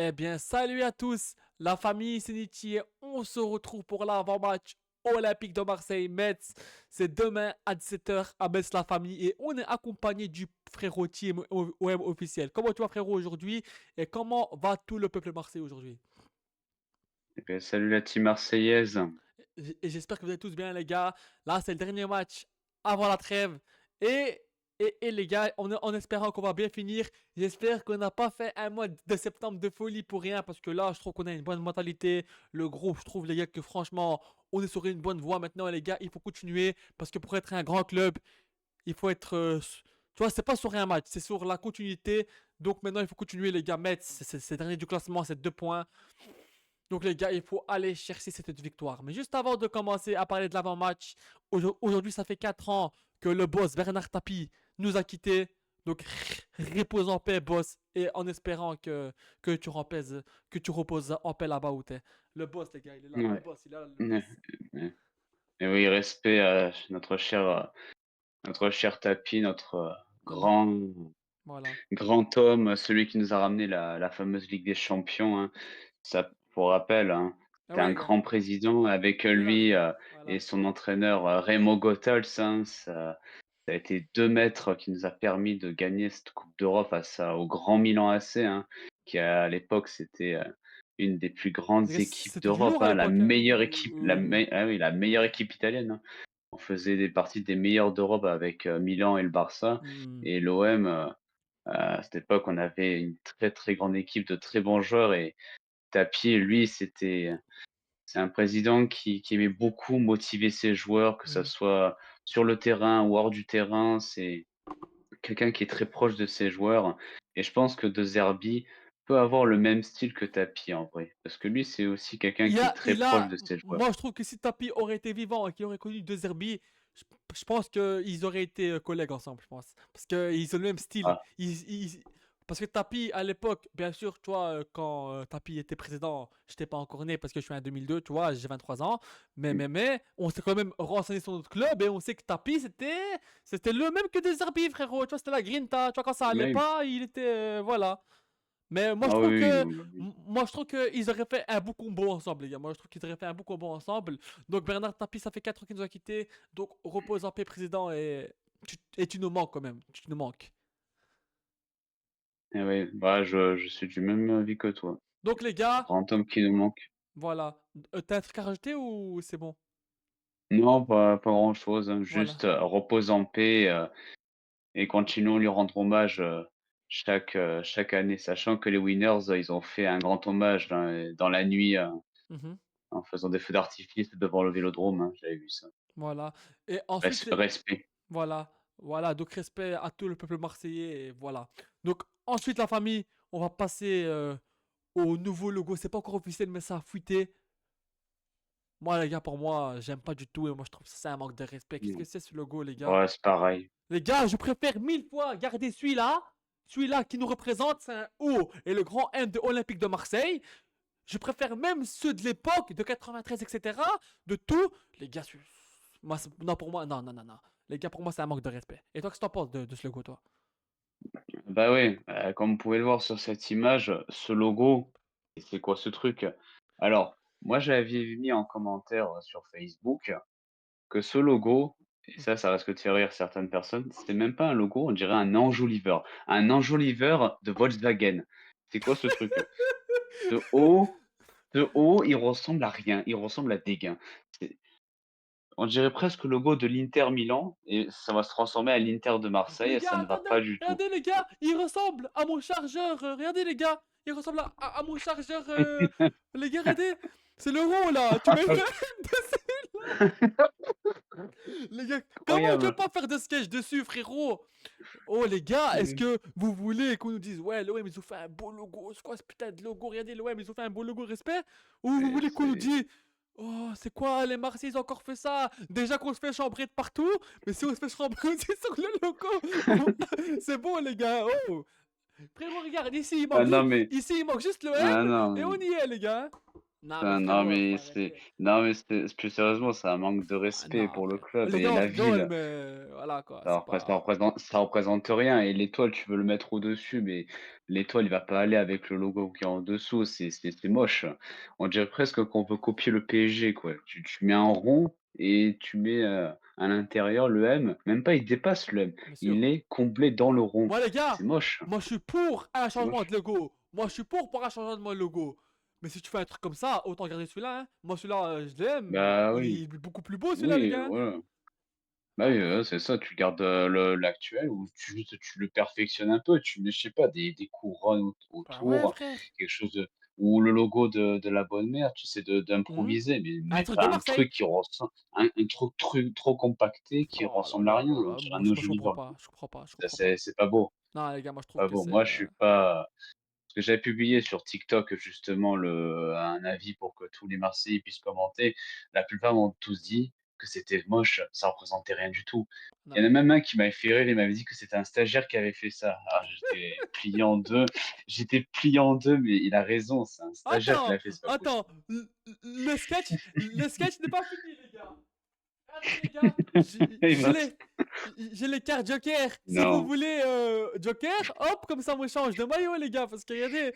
Eh bien, salut à tous, la famille Sénitier. On se retrouve pour l'avant-match olympique de Marseille-Metz. C'est demain à 17h à Metz, la famille. Et on est accompagné du frérot Team OM officiel. Comment tu vas, frérot, aujourd'hui? Et comment va tout le peuple marseillais aujourd'hui? Eh bien, salut la team marseillaise. Et j'espère que vous allez tous bien, les gars. Là, c'est le dernier match avant la trêve. Et, et les gars, en espérant qu'on va bien finir, j'espère qu'on n'a pas fait un mois de septembre de folie pour rien. Parce que là, je trouve qu'on a une bonne mentalité. Le groupe, je trouve, les gars, que franchement, on est sur une bonne voie maintenant, les gars. Il faut continuer. Parce que pour être un grand club, il faut être. Tu vois, c'est pas sur un match, c'est sur la continuité. Donc maintenant, il faut continuer, les gars. Metz, c'est dernier du classement, c'est 2 points. Donc les gars, il faut aller chercher cette victoire. Mais juste avant de commencer à parler de l'avant-match, aujourd'hui ça fait 4 ans que le boss Bernard Tapie nous a quittés. Donc repose en paix, boss, et en espérant que tu reposes en paix là-bas où t'es. Le boss, les gars, il est là. Le Ouais, boss, il est là, le ouais, boss. ouais. Et oui, respect à notre cher Tapi, notre Voilà, grand, voilà. grand homme, celui qui nous a ramené la fameuse Ligue des Champions, hein. Ça, pour rappel, hein, Ah c'était oui, un les gars, grand président avec il est là, les lui gars. et Voilà. son entraîneur Remo Goethals, hein. Ça a été 2 maîtres qui nous a permis de gagner cette Coupe d'Europe au grand Milan AC, hein, qui à l'époque c'était une des plus Les grandes gars, équipes c'était du d'Europe, lourd à hein, la l'époque, hein. meilleure équipe, ah oui, la meilleure équipe italienne, hein. On faisait des parties des meilleurs d'Europe avec Milan et le Barça Hmm. et l'OM. À cette époque, on avait une très très grande équipe de très bons joueurs et Tapi, lui, c'est un président qui aimait beaucoup motiver ses joueurs, que ça Hmm. soit sur le terrain ou hors du terrain. C'est quelqu'un qui est très proche de ses joueurs et je pense que De Zerbi peut avoir le même style que Tapi en vrai. Parce que lui, c'est aussi quelqu'un qui est très proche de ses joueurs. Moi, je trouve que si Tapi aurait été vivant et qu'il aurait connu De Zerbi, je pense qu'ils auraient été collègues ensemble, je pense. Parce qu'ils ont le même style. Ah, Parce que Tapi, à l'époque, bien sûr, tu vois, quand Tapi était président, je n'étais pas encore né parce que je suis en 2002, tu vois, j'ai 23 ans. mmh, On s'est quand même renseigné sur notre club et on sait que Tapi, c'était le même que De Zerbi, frérot. Tu vois, c'était la grinta. Tu vois, quand ça allait oui. pas, il était. Voilà. Mais moi je Ah trouve oui, oui, que non, mais oui. moi je trouve qu'ils auraient fait un beau combo ensemble, les gars. Moi je trouve qu'ils auraient fait un beau combo ensemble. Donc Bernard Tapie, ça fait 4 ans qu'il nous a quittés. Donc repose en paix, président, et tu nous manques quand même. Tu nous manques. Eh oui, bah, je suis du même avis que toi. Donc les gars, Grand homme qui nous manque. voilà. T'as un truc à rajouter ou c'est bon? Non, pas grand-chose, hein, Voilà. juste, repose en paix, et continuons à lui rendre hommage, chaque année, sachant que les Winners, ils ont fait un grand hommage dans la nuit, Mhm. en faisant des feux d'artifice devant le Vélodrome, hein, j'avais vu ça. Voilà. Et ensuite, Respect. voilà. Voilà. Donc respect à tout le peuple marseillais. Et voilà. Donc ensuite, la famille, on va passer au nouveau logo. C'est pas encore officiel, mais ça a fuité. Moi, les gars, pour moi, j'aime pas du tout. Et moi, je trouve que c'est un manque de respect. Qu'est-ce Mmh. que c'est ce logo, les gars? Ouais, c'est pareil. Les gars, je préfère 1000 fois garder celui-là. Celui-là qui nous représente, c'est un O et le grand M de Olympique de Marseille. Je préfère même ceux de l'époque, de 93, etc. De tout. Les gars, moi, non, pour moi, non, non, non, non. Les gars, pour moi, c'est un manque de respect. Et toi, qu'est-ce que t'en penses de ce logo, toi? Bah, oui, comme vous pouvez le voir sur cette image, ce logo, et c'est quoi ce truc? Alors, moi, j'avais mis en commentaire, sur Facebook que ce logo, et ça risque de faire rire certaines personnes, c'est même pas un logo, on dirait un enjoliveur. Un enjoliveur de Volkswagen. C'est quoi ce truc? Ce haut ce haut, il ressemble à rien, il ressemble à déguin. C'est On dirait presque le logo de l'Inter Milan et ça va se transformer à l'Inter de Marseille Les et ça gars, ne va attendez, pas du tout. regardez les gars, il ressemble à mon chargeur. Regardez les gars, il ressemble à mon chargeur. Les gars, regardez, c'est le rond là. Tu mets une dessus là. Les gars, comment tu veux Incroyable. pas faire de sketch dessus, frérot? Oh les gars, est-ce Mmh. que vous voulez qu'on nous dise ouais, l'OM ils ont fait un beau logo, c'est quoi ce putain de logo? Regardez l'OM ils ont fait un beau logo, respect? Ou vous Et voulez qu'on nous c'est dise oh, c'est quoi, les Marseillais ils ont encore fait ça? Déjà qu'on se fait chambrer de partout, mais si on se fait chambrer aussi sur le logo, c'est bon les gars. Oh, frérot, regarde, ah non mais ici il manque juste le ah M non et on mais y est les gars. Non, mais Enfin, non, frérot, faut mais c'est arrêter. non, mais c'est plus sérieusement, c'est un manque de Ah respect non, pour le frère. club Les et gars, on la rigole, ville. mais voilà quoi, Ça c'est représente ça pas. représente ça représente rien et l'étoile, tu veux le mettre au-dessus, mais l'étoile, il va pas aller avec le logo qui est en dessous, c'est moche. On dirait presque qu'on veut copier le PSG, quoi. Tu mets un rond et tu mets, à l'intérieur le M, même pas il dépasse le M, Bien il sûr. est comblé dans le rond. Moi, les gars, C'est moche, moi je suis pour un c'est changement moche. de logo. Moi je suis pour un changement de logo. Mais si tu fais un truc comme ça, autant garder celui-là, hein. Moi celui-là, je l'aime. Bah Il oui, est beaucoup plus beau celui-là, les oui, gars, hein. voilà. Bah oui, Après. c'est ça, tu gardes, le l'actuel ou tu le perfectionnes un peu, tu mets, je sais pas, des couronnes Bah ouais, autour, frère. quelque chose de ou le logo de la bonne mère, tu sais, Mhm. d'improviser, mais Un mais truc de pas un Marseille. truc qui ressemble un truc trop compacté qui Oh là ressemble à là rien, là on là. dirait Moi, un moi je ogre comprends vivant. pas. Je comprends pas. Je Ça comprends pas. c'est pas beau, Non, les gars, moi je trouve pas que beau. c'est. Moi, je suis pas parce que j'avais publié sur TikTok justement un avis pour que tous les Marseillais puissent commenter. La plupart m'ont tous dit que c'était moche, ça représentait rien du tout. Non Il y en a mais. même un qui m'avait fait rire, il m'avait dit que c'était un stagiaire qui avait fait ça. Ah, j'étais plié en 2, mais il a raison, c'est un stagiaire qui Attends, l'a fait, c'est pas attends. possible. Le sketch n'est pas fini, les gars. Regardez, les gars, Il va j'ai les cartes Joker. Si vous non, voulez Joker, hop, comme ça, on change de maillot, les gars. Parce que regardez.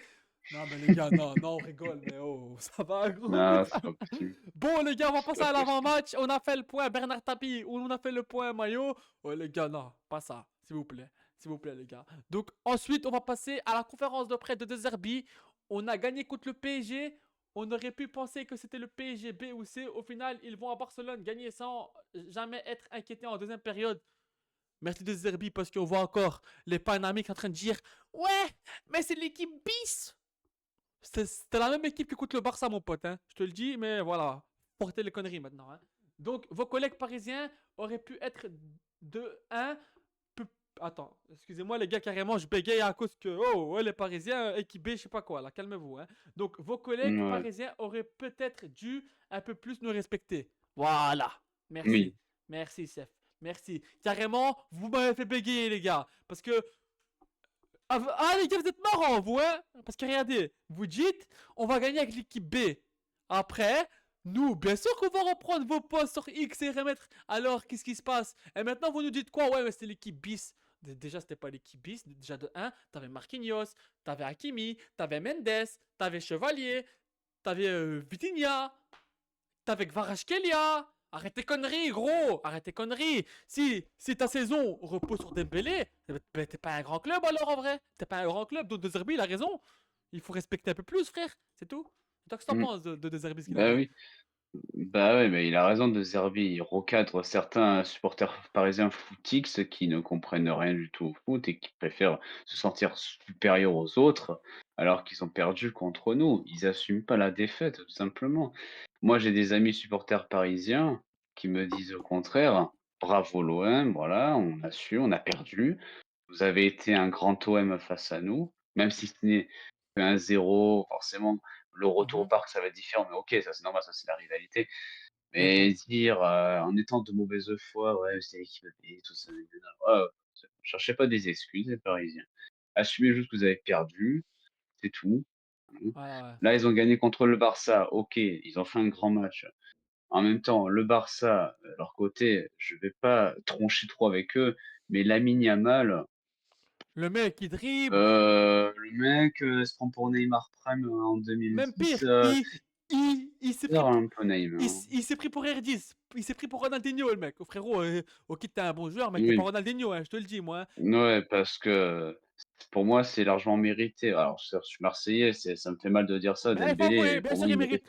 Non, mais les gars, non, non, on rigole, mais oh, ça va, gros. non, c'est pas possible, Bon, les gars, on va c'est passer pas à possible. l'avant-match. On a fait le point Bernard Tapie, on a fait le point maillot. Oh, les gars, non, pas ça, s'il vous plaît. S'il vous plaît, les gars. Donc, ensuite, on va passer à la conférence de presse de De Zerbi. On a gagné contre le PSG. On aurait pu penser que c'était le PSG B ou C. Au final, ils vont à Barcelone gagner sans jamais être inquiétés en deuxième période. Merci De Zerbi parce qu'on voit encore les Panamiques en train de dire ouais, mais c'est l'équipe bis. C'était la même équipe qui coûte le Barça, mon pote, hein. Je te le dis, mais voilà. Portez les conneries maintenant, hein. Donc, vos collègues parisiens auraient pu être de 1. Attends, excusez-moi les gars, carrément, je bégaye à cause que, oh, ouais, les Parisiens, équipe B, je sais pas quoi, là, calmez-vous, hein. Donc, vos collègues Ouais, parisiens auraient peut-être dû un peu plus nous respecter. Voilà. Merci. oui, Merci, chef. Merci. Carrément, vous m'avez fait bégayer, les gars. Parce que ah, les gars, vous êtes marrants, vous, hein. Parce que regardez, vous dites, on va gagner avec l'équipe B. Après, nous, bien sûr qu'on va reprendre vos postes sur X et remettre. Alors, qu'est-ce qui se passe? Et maintenant, vous nous dites quoi? Ouais, mais c'était l'équipe bis. Déjà, c'était pas l'équipe bis. Déjà, de 1, t'avais Marquinhos, t'avais Hakimi, t'avais Mendes, t'avais Chevalier, t'avais Vitinha, t'avais Kvaratskhelia. Arrête tes conneries, gros. Arrête tes conneries. Si ta saison repose sur Dembélé, t'es pas un grand club alors en vrai. T'es pas un grand club. Donc De Zerbi, il a raison. Il faut respecter un peu plus, frère. C'est tout. Toi, qu'est-ce que t'en mmh, penses de Zerbi, ce qu'il a bah dit? oui. Bah, ouais, mais il a raison de Zerbi. Il recadre certains supporters parisiens footix qui ne comprennent rien du tout au foot et qui préfèrent se sentir supérieurs aux autres alors qu'ils ont perdu contre nous. Ils assument pas la défaite, tout simplement. Moi, j'ai des amis supporters parisiens qui me disent au contraire: «Bravo l'OM, voilà, on a su, on a perdu. Vous avez été un grand OM face à nous», même si ce n'est qu'1 0, forcément, le retour au Mhm. parc, ça va être différent, mais OK, ça c'est normal, ça c'est la rivalité. Mais bon. Mais dire, en étant de mauvaise foi: «Ouais, c'est l'équipe B, tout ça, ouais, cherchez pas des excuses les Parisiens. Assumez juste que vous avez perdu, c'est tout, mmh. Voilà, ouais. Là, ils ont gagné contre le Barça, OK, ils ont fait un grand match. En même temps, le Barça, leur côté, je vais pas troncher trop avec eux, mais Lamine Yamal, Le mec, il dribble. le mec, se prend pour Neymar Prime, en Même pire, 2010, il s'est pris bizarre pour. un peu Neymar. Il s'est pris pour R10. Il s'est pris pour Ronaldinho, le mec. Oh, frérot, ok, t'es un bon joueur, mec, t'es pas Oui. Ronaldinho, hein, je te le dis, moi, hein. Ouais, parce que pour moi, c'est largement mérité. Alors, certes, je suis marseillais, ça me fait mal de dire ça. Mais il faut avouer, Dembélé, bien pour moi, sûr, il mérite.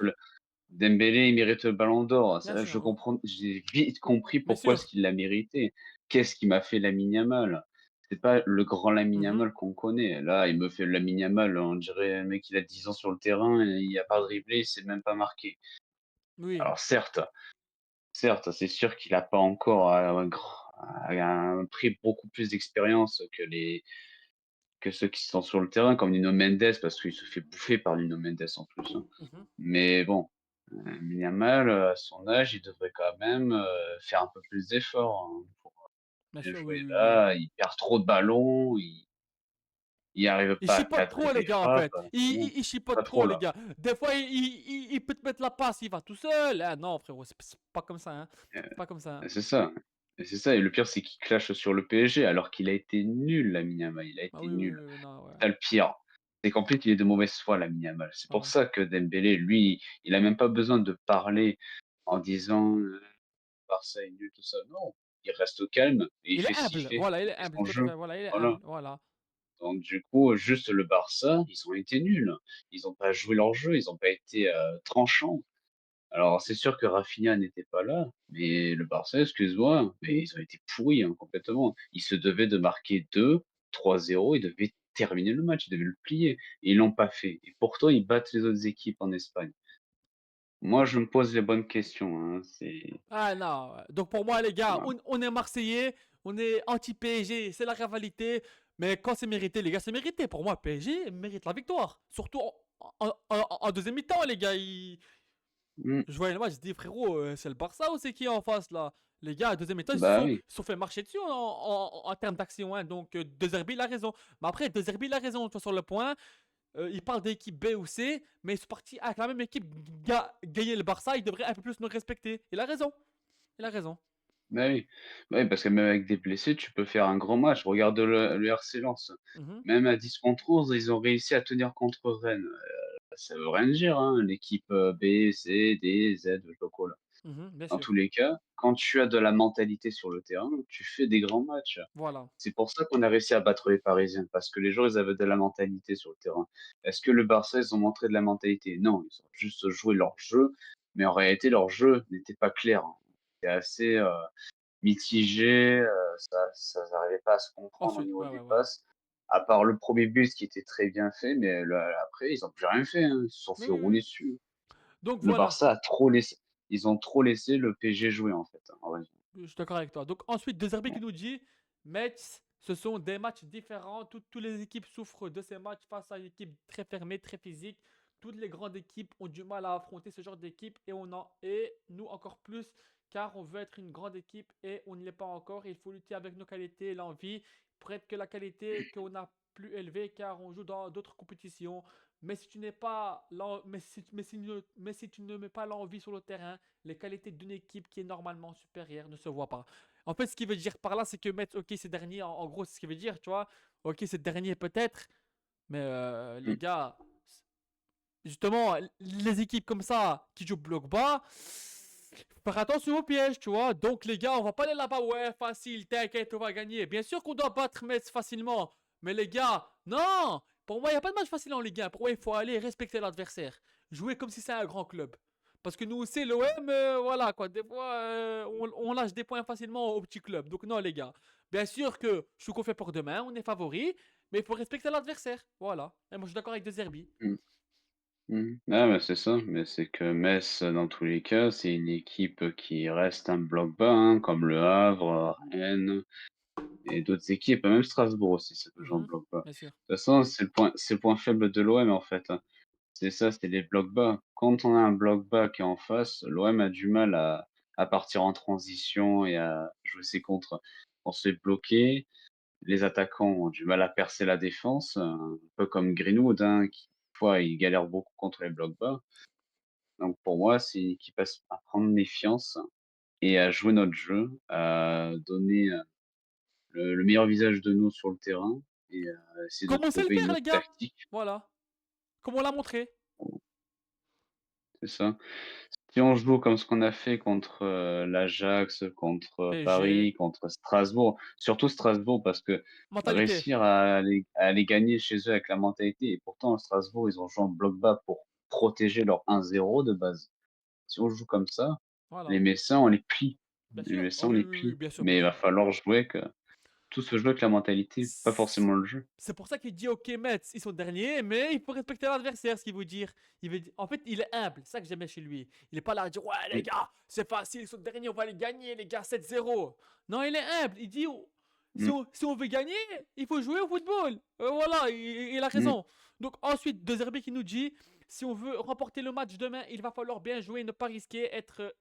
Il mérite le ballon d'or. Bien Ça, je sûr, comprends, j'ai vite compris bien pourquoi est-ce sûr. qu'il l'a mérité. Qu'est-ce qui m'a fait Lamine Yamal? C'est pas le grand Lamine Mhm. Yamal qu'on connaît. Là, il me fait le Lamine Yamal, on dirait un mec, il a 10 ans sur le terrain et il a pas dribblé, il s'est même pas marqué. Oui. Alors certes, c'est sûr qu'il a pas encore, pris beaucoup plus d'expérience que ceux qui sont sur le terrain, comme Nuno Mendes, parce qu'il se fait bouffer par Nuno Mendes en plus, hein. Mhm. Mais bon, Lamine Yamal, à son âge, il devrait quand même, faire un peu plus d'efforts, hein, pour Bien bien sûr, oui, jouer. oui, oui. Là, il perd trop de ballons, Il arrive Il pas à chipote cadrer trop, les des gars, en frappes, fait. c'est bon. Il Pas chipote trop, trop les là. gars. Des fois, il peut te mettre la passe, il va tout seul. Ah non, frérot, c'est pas comme ça, hein. C'est pas comme ça, hein. C'est ça. Et c'est ça et le pire, c'est qu'il clash sur le PSG alors qu'il a été nul, Lamine Yamal, il a Ah été oui, oui, nul. oui, oui, non, ouais. C'est ça le pire. C'est qu'en plus, il est de mauvaise foi, Lamine Yamal. C'est Ouais, pour ouais. ça que Dembélé, lui, il a même pas besoin de parler en disant, Barça est nul, tout ça. Non, il reste au calme et il Il fait est ce qu'il humble, fait. voilà, il Il est fait humble, son tout à jeu. fait, voilà, il est Voilà. humble, voilà. Donc du coup, juste le Barça, ils ont été nuls. Ils ont pas joué leur jeu, ils ont pas été, tranchants. Alors c'est sûr que Rafinha n'était pas là, mais le Barça, excuse-moi, mais ils ont été pourris, hein, complètement. Ils se devaient de marquer 2-3-0, ils devaient terminer le match, ils devaient le plier et ils l'ont pas fait et pourtant ils battent les autres équipes en Espagne. Moi, je me pose les bonnes questions, hein, c'est Ah non, ouais. Donc pour moi, les gars, voilà. on est Marseillais, on est anti-PSG, c'est la rivalité. Mais quand c'est mérité, les gars, c'est mérité. Pour moi, PSG mérite la victoire. Surtout en deuxième mi-temps, les gars. Mmh, Je voyais le match, je dis frérot, c'est le Barça ou c'est qui en face là? Les gars, à deuxième mi-temps, bah oui, ils se sont fait marcher dessus en termes d'action, hein. Donc, De Zerbi, il a raison. Mais après, De Zerbi, il a raison, tu vois, sur le point. Il parle d'équipe B ou C, mais ils sont partis avec la même équipe gagner le Barça. Il devrait un peu plus nous respecter. Il a raison. Il a raison. bah oui. Bah oui, parce que même avec des blessés, tu peux faire un grand match. Regarde le RC Lens. Mhm, Même à 10 contre 11, ils ont réussi à tenir contre Rennes. Ça veut rien dire, hein, l'équipe, B, C, D, Z, je sais pas quoi là. bien Dans sûr. tous les cas, quand tu as de la mentalité sur le terrain, tu fais des grands matchs. Voilà. C'est pour ça qu'on a réussi à battre les Parisiens, parce que les joueurs, ils avaient de la mentalité sur le terrain. Est-ce que le Barça, ils ont montré de la mentalité? Non, ils ont juste joué leur jeu, mais en réalité, leur jeu n'était pas clair, hein. C'était assez, mitigé, ça n'arrivait pas à se comprendre au Ensuite, niveau ouais, ouais, des ouais. passes. À part le premier but qui était très bien fait, mais le après, ils ont plus rien fait, hein. Ils se sont Oui, fait oui, rouler oui. dessus. Donc Le voilà. Barça a trop laissé ils ont trop laissé le PSG jouer, en fait, hein, en résumé. Je suis d'accord avec toi. Donc ensuite, De Zerbi qui nous dit, Metz, ce sont des matchs différents. Toutes les équipes souffrent de ces matchs face à une équipe très fermée, très physique. Toutes les grandes équipes ont du mal à affronter ce genre d'équipe et nous encore plus car on veut être une grande équipe et on ne l'est pas encore. Il faut lutter avec nos qualités et l'envie pour être que la qualité qu'on a plus élevée car on joue dans d'autres compétitions. Mais si tu n'es pas mais si tu ne mets pas l'envie sur le terrain, les qualités d'une équipe qui est normalement supérieure ne se voient pas. En fait, ce qu'il veut dire par là, c'est que mettre OK ces derniers, en gros, c'est ce qu'il veut dire, tu vois. OK, ces derniers peut-être, mais les Mmh. gars, justement, les équipes comme ça qui jouent bloc bas, faire attention au piège, tu vois. Donc les gars, on va pas aller là-bas, ouais, facile, t'inquiète, on va gagner. Bien sûr qu'on doit battre Metz facilement, mais les gars, non. Pour moi, il n'y a pas de match facile en Ligue 1. Pour moi, il faut aller respecter l'adversaire. Jouer comme si c'est un grand club. Parce que nous aussi, l'OM, voilà quoi. Des fois, on lâche des points facilement au petit club. Donc, non, les gars. Bien sûr que je suis confiant pour demain, on est favori. Mais il faut respecter l'adversaire. Voilà. Et moi, je suis d'accord avec De Zerbi. Mmh. Mmh. Ah bah, c'est ça, mais c'est que Metz, dans tous les cas, c'est une équipe qui reste un bloc bas, hein, comme Le Havre, Rennes et d'autres équipes, même Strasbourg aussi, c'est toujours un Mhm, bloc bas. bien sûr. De toute façon, c'est le point faible de l'OM, en fait, hein. C'est ça, c'est les blocs bas. Quand on a un bloc bas qui est en face, l'OM a du mal à partir en transition et à jouer ses contres. On se fait bloquer, les attaquants ont du mal à percer la défense, un peu comme Greenwood, hein, qui, fois, il galère beaucoup contre les blocs bas. Donc pour moi, c'est une équipe à prendre méfiance et à jouer notre jeu, à donner, le meilleur visage de nous sur le terrain et essayer de Comment on sait le trouver une faire, les autre gars? tactique. Voilà. Comme on l'a montré. C'est ça. Si on joue comme ce qu'on a fait contre, l'Ajax, contre, PSG. Paris, contre Strasbourg, surtout Strasbourg parce que Mentalité. réussir à les gagner chez eux avec la mentalité et pourtant Strasbourg, ils ont joué en bloc bas pour protéger leur 1-0 de base. Si on joue comme ça, les Voilà. Messins, on les plie. Bien Les sûr. Messins, Oh on oui, les oui, oui, plie. bien sûr, bien Mais il va sûr. falloir jouer que tout se joue avec la mentalité, pas forcément le jeu. C'est pour ça qu'il dit ok Metz, ils sont derniers, mais il faut respecter l'adversaire, ce qu'il veut dire. En fait, il est humble, c'est ça que j'aimais chez lui. Il est pas là à dire ouais les Mmh, gars, c'est facile, ils sont derniers, on va les gagner les gars 7-0. Non, il est humble, il dit mmh, si on veut gagner, il faut jouer au football. Voilà, il a mmh. raison. Donc ensuite, De Zerbi qui nous dit si on veut remporter le match demain, il va falloir bien jouer, ne pas risquer, être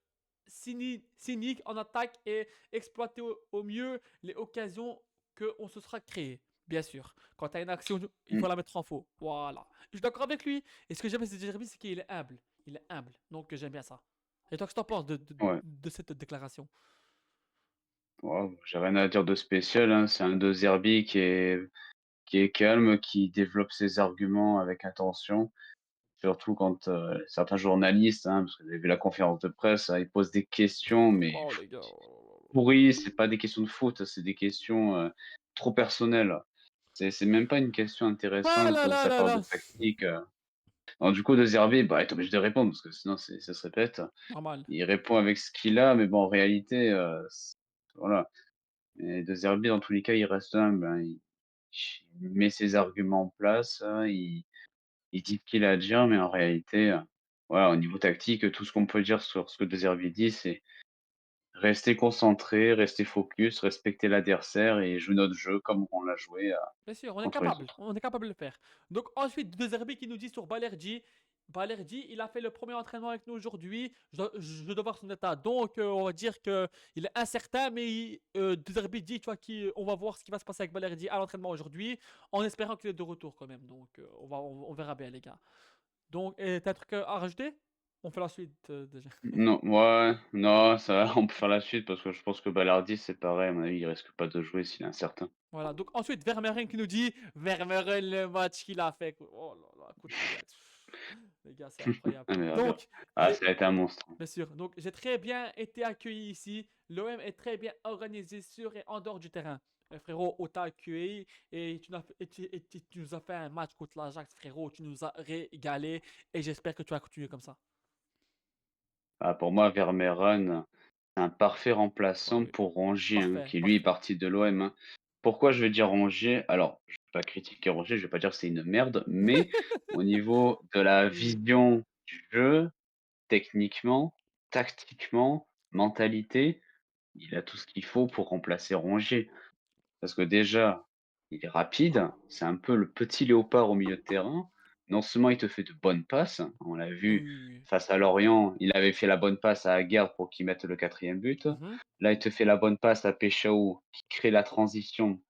cynique en attaque et exploiter au mieux les occasions qu'on se sera créées. Bien sûr. Quand tu as une action, il Mmh. faut la mettre en faux. Voilà. Je suis d'accord avec lui. Et ce que j'aime de Jeremy, c'est qu'il est humble. Il est humble. Donc j'aime bien ça. Et toi, qu'est-ce que t'en penses Ouais. de cette déclaration? Waouh, j'ai rien à dire de spécial, hein. C'est un De Zerbi qui est calme, qui développe ses arguments avec attention. Surtout quand, certains journalistes, hein, parce que vous avez vu la conférence de presse, hein, ils posent des questions, mais Oh les gars. pourries, c'est pas des questions de foot, c'est des questions, trop personnelles. C'est même pas une question Ah intéressante, là là ça là parle de là. tactique. Alors du coup, De Zerbi, bah, est obligé de répondre parce que sinon ça se répète. Normal. Il répond avec ce qu'il a, mais bon, en réalité, voilà. Et De Zerbi, dans tous les cas, il reste humble, hein. Il met ses arguments en place, il dit ce qu'il a à dire, mais en réalité, voilà, au niveau tactique, tout ce qu'on peut dire sur ce que De Zerbi dit, c'est rester concentré, rester focus, respecter l'adversaire et jouer notre jeu comme on l'a joué, Bien sûr, contre les autres. on est capable de le faire. Donc ensuite, De Zerbi qui nous dit sur Balerdi. Balerdi, il a fait le premier entraînement avec nous aujourd'hui. Je dois voir son état. Donc on va dire que il est incertain, mais De Zerbi dit, tu vois, on va voir ce qui va se passer avec Balerdi à l'entraînement aujourd'hui, en espérant qu'il est de retour quand même. Donc on verra bien les gars. Donc, t'as un truc à rajouter? On fait la suite déjà. Non, ouais, non, ça va, on peut faire la suite parce que je pense que Balardi, c'est pareil, à mon avis, il risque pas de jouer s'il est incertain. Voilà, donc ensuite, Vermeeren qui nous dit Vermeeren, le match qu'il a fait. Oh là là, écoute les gars. Les gars, c'est incroyable. On verra bien. Donc, Ah, ça a été un monstre. bien sûr, donc j'ai très bien été accueilli ici. L'OM est très bien organisé sur et en dehors du terrain. Frérot, on t'a accueilli et tu nous as fait un match contre l'Ajax, frérot. Tu nous as régalé et j'espère que tu vas continuer comme ça. Ah, pour moi, Vermeeren, c'est un parfait Ouais, remplaçant oui. pour Rongier, hein, Parfait, qui lui est parfait. parti de l'OM, hein. Pourquoi je vais dire Rongier? Alors, je vais pas critiquer Rongier, je vais pas dire que c'est une merde, mais au niveau de la Oui. vision du jeu, techniquement, tactiquement, mentalité, il a tout ce qu'il faut pour remplacer Rongier. Parce que déjà, il est rapide, c'est un peu le petit léopard au milieu de terrain. Non seulement il te fait de bonnes passes, on l'a Oui, vu oui, oui. face à Lorient, il avait fait la bonne passe à Aguerd pour qu'il mette le quatrième but. Mhm. Là, il te fait la bonne passe à Péchao qui crée la transition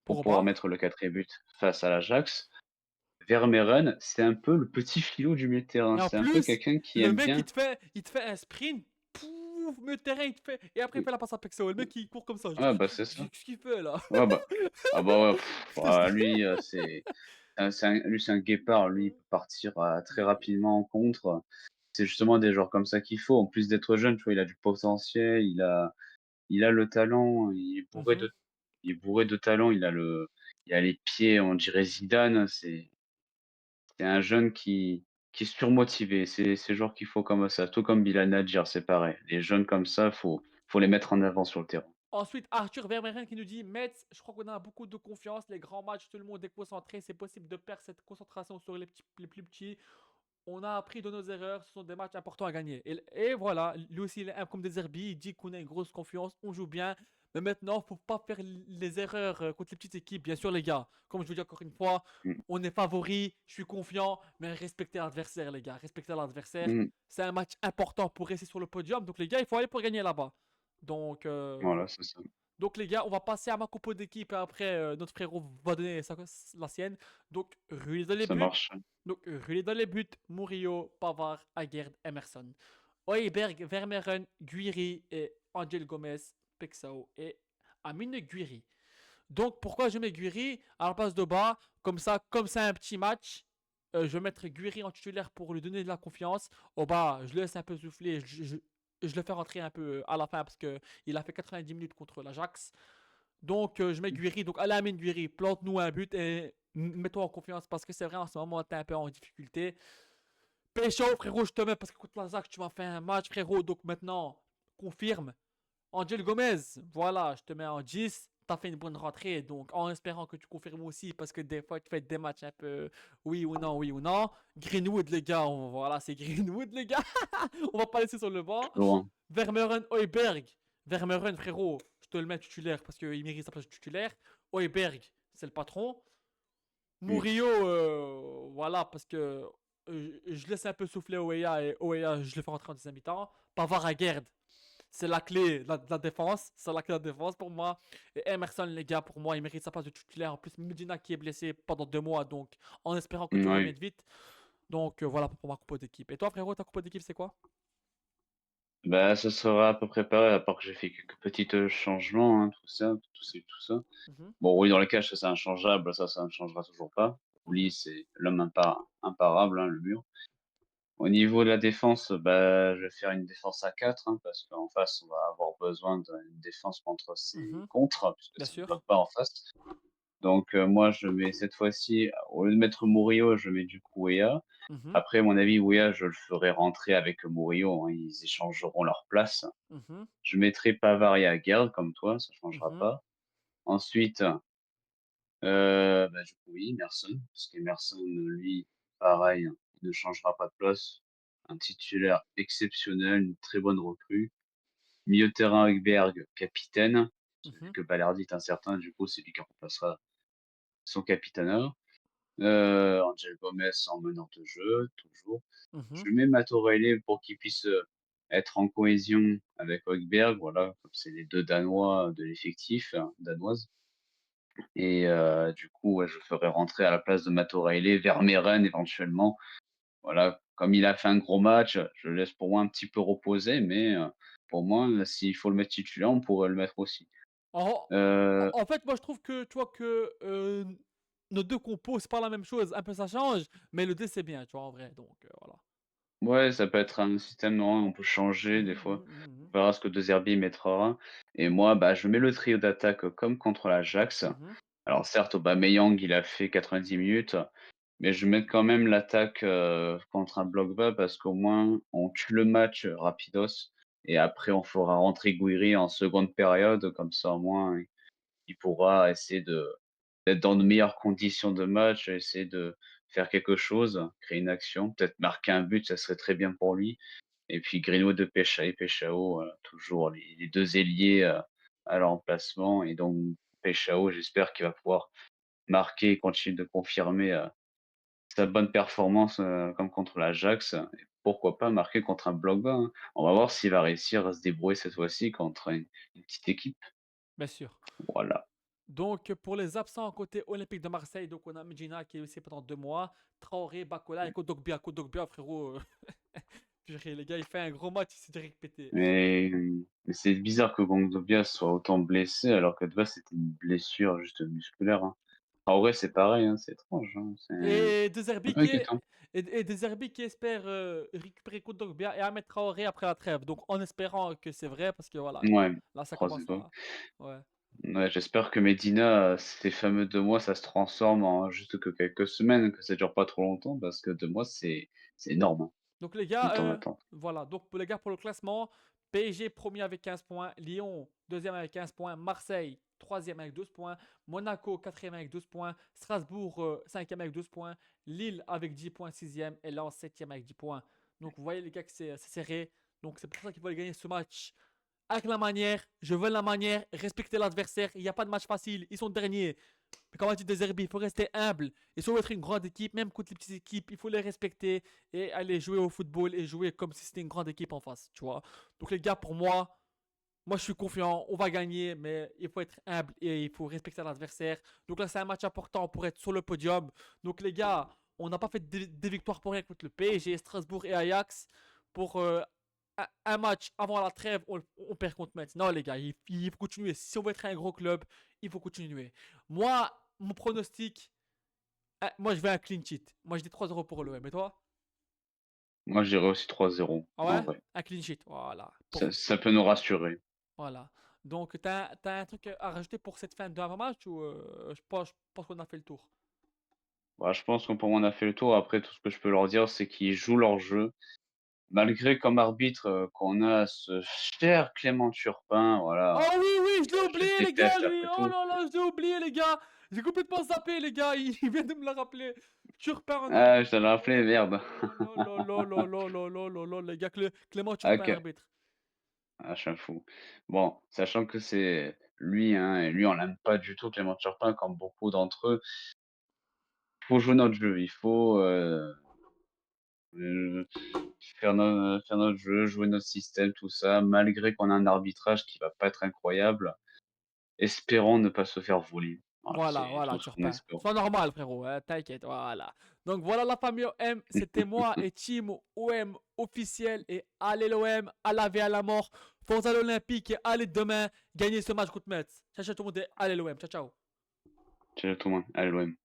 Pour pour pouvoir Aubin. mettre le quatrième but face à l'Ajax. Vermeeren, c'est un peu le petit filou du milieu de terrain. Et en C'est un peu plus, quelqu'un qui le aime mec, bien. il te fait un sprint. Pouf, le terrain, il te fait. Et après, il fait la passe à Pexo. Le mec, il court comme ça. Ouais, bah c'est Je ça. dis, qu'est-ce qu'il fait là? Ouais, bah, ah bah ouais, Putain, je dis. lui, c'est un guépard, lui, il peut partir, très rapidement en contre. C'est justement des joueurs comme ça qu'il faut. En plus d'être jeune, tu vois, il a du potentiel, il a le talent, Mhm. il est bourré de talent, il a les pieds, on dirait Zidane. C'est un jeune qui est surmotivé. C'est ces joueurs qu'il faut comme ça, tout comme Bilal Nadjir, c'est pareil. Les jeunes comme ça, faut les mettre en avant sur le terrain. Ensuite, Arthur Vermeeren qui nous dit Metz, je crois qu'on a beaucoup de confiance. Les grands matchs, tout le monde est concentré. C'est possible de perdre cette concentration sur les plus petits. On a appris de nos erreurs. Ce sont des matchs importants à gagner. Et voilà, lui aussi, il est un comme des Zerbi. Il dit qu'on a une grosse confiance. On joue bien. Mais maintenant, faut pas faire les erreurs contre les petites équipes. Bien sûr, les gars. Comme je vous dis encore une fois, Mmh. on est favori. Je suis confiant. Mais respectez l'adversaire, les gars. Respectez l'adversaire. Mmh. C'est un match important pour rester sur le podium. Donc, les gars, il faut aller pour gagner là-bas. Donc, Voilà, c'est ça. donc les gars, on va passer à ma compo d'équipe et après notre frérot va donner la sienne. Donc Rulli dans les Ça buts. marche. Donc Rulli dans les buts, Murillo, Pavard, Aguerd, Emerson. Oeberg, Vermeeren, Guiri et Angel Gomez, Pexao et Amine Guiri. Donc pourquoi je mets Guiri à la place de bas? Comme c'est un petit match, je vais mettre Guiri en titulaire pour lui donner de la confiance. Au bas, je le laisse un peu souffler. Je le fais rentrer un peu à la fin parce qu'il a fait 90 minutes contre l'Ajax. Donc je mets Guiri. Donc Alamine Guiri, plante-nous un but et mets-toi en confiance parce que c'est vrai en ce moment t'es un peu en difficulté. Pécho, frérot, je te mets parce que contre l'Ajax tu m'as fait un match, frérot. Donc maintenant, confirme. Angel Gomez, voilà, je te mets en 10. T'as fait une bonne rentrée, donc en espérant que tu confirmes aussi, parce que des fois tu fais des matchs un peu oui ou non, oui ou non. Greenwood, les gars, voilà, c'est Greenwood, les gars. On va pas laisser sur le banc. Loin. Vermeuren, Heuberg. Vermeuren, frérot, je te le mets titulaire parce qu'il mérite sa place de titulaire. Heuberg, c'est le patron. Mmh. Murillo, voilà, parce que je laisse un peu souffler Oeya et Oeya, je le fais rentrer en deuxième mi-temps. Pavard à Gerd. c'est la clé de la défense. C'est la clé de la défense pour moi. Et Emerson, les gars, pour moi, il mérite sa place de titulaire. En plus, Medina qui est blessé pendant 2 mois, donc en espérant que tu Oui. reviennes vite. Donc voilà pour ma compo d'équipe. Et toi, frérot, ta compo d'équipe, c'est quoi? Bah, ce sera à peu près pareil, à part que j'ai fait quelques petits, changements, hein, tout ça. Mhm, Bon, oui, dans les cages, ça, c'est inchangeable, ça ne changera toujours pas. mhm, Lee, c'est l'homme imparable, hein, le mur. Au niveau de la défense, bah, je vais faire une défense à 4, hein, parce qu'en face, on va avoir besoin d'une défense contre ces mhm. contres, puisque Bien ça ne sûr. bloque pas en face. Donc, moi, je mets cette fois-ci, au lieu de mettre Murillo, je mets du coup Weah. Mhm, Après, à mon avis, Weah, je le ferai rentrer avec Murillo, hein, ils échangeront leur place. mhm, Je mettrai Pavard et Aguerd comme toi, ça changera mhm, pas. Ensuite, bah, du coup, oui, Emerson, parce qu'Emerson, lui, pareil, hein, il ne changera pas de place. Un titulaire exceptionnel, une très bonne recrue. Milieu de terrain avec Berg, capitaine, parce que vu mhm, que Balerdi est incertain, du coup, c'est lui qui remplacera son capitana. Angel Gomez en meneur de jeu, toujours. mhm. Je mets Matorele pour qu'il puisse, être en cohésion avec Højbjerg, voilà, comme c'est les 2 Danois de l'effectif, danoise. Et du coup, ouais, je ferai rentrer à la place de Matt O'Reilly Vermeeren éventuellement. Voilà, comme il a fait un gros match, je le laisse pour moi un petit peu reposer, mais pour moi, s'il faut le mettre titulaire, on pourrait le mettre aussi. En, Heu, en fait, moi, je trouve que, tu vois, que nos deux compos, c'est pas la même chose. Un peu, ça change, mais le dé, c'est bien, tu vois, en vrai. Donc, voilà. ouais, ça peut être un système, non, on peut changer des Mhm, fois. mhm, On mhm, verra ce que De Zerbi mettra. Et moi, bah, je mets le trio d'attaque comme contre l'Ajax. mhm, Alors certes, Aubameyang, il a fait 90 minutes, mais je vais mettre quand même l'attaque, contre un bloc bas parce qu'au moins on tue le match, rapidos et après on fera rentrer Gouiri en seconde période, comme ça au moins il pourra essayer d'être dans de meilleures conditions de match, essayer de faire quelque chose, créer une action, peut-être marquer un but, ça serait très bien pour lui et puis Greenwood de Peshao, toujours les 2 ailiers, à l'emplacement et donc Peshao, j'espère qu'il va pouvoir marquer et continue de confirmer, sa bonne performance, comme contre l'Ajax et pourquoi pas marquer contre un bloc bas, hein. On va voir s'il va réussir à se débrouiller cette fois-ci contre une petite équipe. bien sûr. Voilà. Donc, pour les absents côté Olympique de Marseille, donc on a Medina qui est aussi pendant 2 mois, Traoré, Bakola et Kodogbia. Kodogbia, frérot, purée, les gars, il fait un gros match, il s'est direct pété. Mais c'est bizarre que Kondogbia soit autant blessé alors que de base c'était une blessure juste musculaire, hein. En vrai, c'est pareil, hein, c'est étrange, hein, c'est Et un Deserbi peu qui, est, inquiétant. et Deserbi qui espère récupérer Kodogbia et Ahmed Traoré après la trêve. Donc, en espérant que c'est vrai, parce que voilà, Ouais, là, ça croise les commence doigts. à. Ouais. Ouais, j'espère que Medina, ces fameux 2 mois, ça se transforme en juste que quelques semaines, que ça dure pas trop longtemps parce que 2 mois, c'est énorme, hein, Donc les le gars, temps d'attente. voilà. Donc pour les gars, pour le classement, PSG premier avec 15 points, Lyon deuxième avec 15 points, Marseille troisième avec 12 points, Monaco quatrième avec 12 points, Strasbourg cinquième avec 12 points, Lille avec 10 points sixième et Lens septième avec 10 points. Donc vous voyez les gars que c'est serré. Donc c'est pour ça qu'ils veulent gagner ce match avec la manière. Je veux la manière, respecter l'adversaire. Il n'y a pas de match facile. Ils sont derniers. Mais comme a dit Deserbi, il faut rester humble. Et si on veut être une grande équipe, même contre les petites équipes, il faut les respecter et aller jouer au football et jouer comme si c'était une grande équipe en face, tu vois. Donc les gars, pour moi je suis confiant, on va gagner, mais il faut être humble et il faut respecter l'adversaire. Donc là, c'est un match important pour être sur le podium. Donc les gars, on n'a pas fait des victoires pour rien contre le PSG, Strasbourg et Ajax. Pour un match avant la trêve, on perd contre Metz. Non les gars, il faut continuer. Si on veut être un gros club, il faut continuer. Moi, mon pronostic, moi je vais un clean sheet. Moi je dis 3-0 pour l'OM. Et toi? Moi, je dirais aussi 3-0 Ah en ouais? vrai. Un clean sheet. Voilà. Ça peut nous rassurer. Voilà. Donc, t'as un truc à rajouter pour cette fin de match ou je pense qu'on a fait le tour. Bah, je pense que pour moi, on a fait le tour. Après, tout ce que je peux leur dire, c'est qu'ils jouent leur jeu. Malgré comme arbitre, qu'on a ce cher Clément Turpin, Oh voilà, oui, oui, je l'ai je le oublié, les gars, déteste lui. après Oh tout. là là, je l'ai oublié, les gars. J'ai complètement zappé, les gars. Il vient de me le rappeler. Tu repères un arbitre. Ah, je te l'ai rappelé, merde. Oh là là là là là là là là là, les gars. Clément, tu repères un OK. arbitre. Ah, je suis un fou. Bon, sachant que c'est lui, hein, et lui, on l'aime pas du tout, Clément Turpin, comme beaucoup d'entre eux. Faut jouer notre jeu, il faut, Heu, faire notre jeu, jouer notre système, tout ça, malgré qu'on a un arbitrage qui va pas être incroyable, espérons ne pas se faire voler. Voilà, Voilà, c'est voilà, tout ce tu qu'on repars. espère. Sois normal, frérot, hein, t'inquiète, voilà. Donc voilà la famille OM, c'était moi et Team OM officiel. Et allez l'OM, à la vie, à la mort. Force à l'Olympique et allez demain gagner ce match contre Metz. Ciao, ciao tout le monde et allez l'OM, ciao, ciao. Ciao tout le monde, allez l'OM.